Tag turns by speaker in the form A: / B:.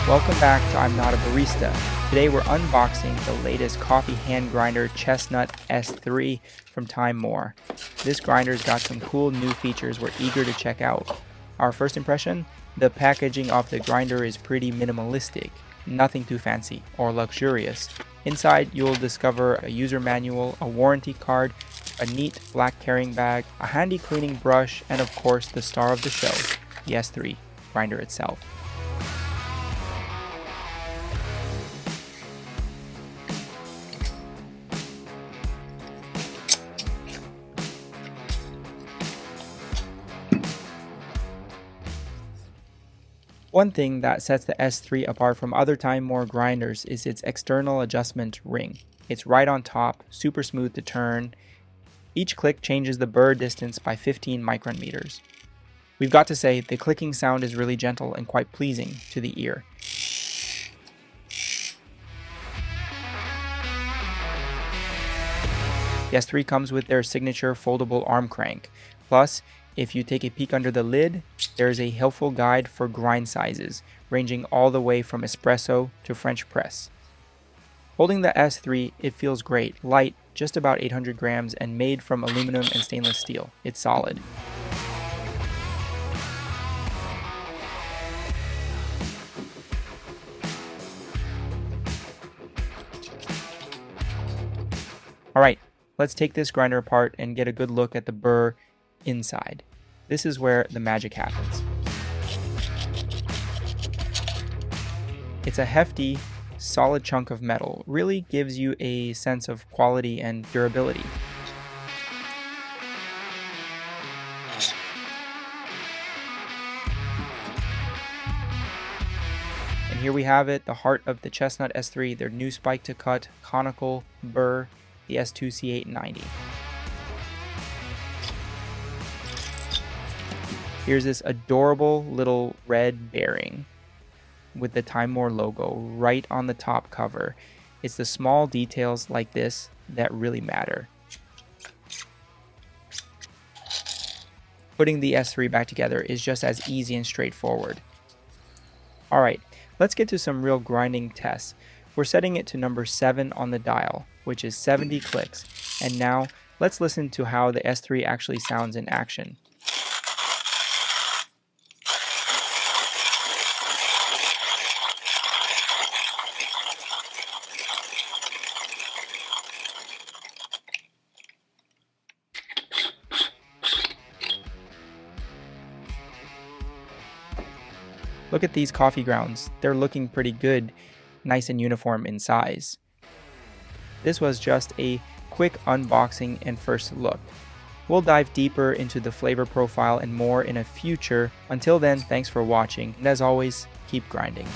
A: Welcome back to I'm Not a Barista. Today we're unboxing the latest coffee hand grinder Chestnut S3 from TIMEMORE. This grinder's got some cool new features we're eager to check out. Our first impression? The packaging of the grinder is pretty minimalistic, nothing too fancy or luxurious. Inside you'll discover a user manual, a warranty card, a neat black carrying bag, a handy cleaning brush, and of course the star of the show, the S3 grinder itself. One thing that sets the S3 apart from other TIMEMORE grinders is its external adjustment ring. It's right on top, super smooth to turn. Each click changes the burr distance by 15 micron meters. We've got to say, the clicking sound is really gentle and quite pleasing to the ear. The S3 comes with their signature foldable arm crank. Plus, if you take a peek under the lid, there is a helpful guide for grind sizes, ranging all the way from espresso to French press. Holding the S3, it feels great, light, just about 800 grams, and made from aluminum and stainless steel. It's solid. Alright, let's take this grinder apart and get a good look at the burr inside. This is where the magic happens. It's a hefty, solid chunk of metal, really gives you a sense of quality and durability. And here we have it, the heart of the Chestnut S3, their new spike to cut, Conical, Burr, the S2C890. Here's this adorable little red bearing with the TIMEMORE logo right on the top cover. It's the small details like this that really matter. Putting the S3 back together is just as easy and straightforward. Alright, let's get to some real grinding tests. We're setting it to number 7 on the dial, which is 70 clicks. And now, let's listen to how the S3 actually sounds in action. Look at these coffee grounds. They're looking pretty good, nice and uniform in size. This was just a quick unboxing and first look. We'll dive deeper into the flavor profile and more in a future. Until then, thanks for watching, and as always, keep grinding.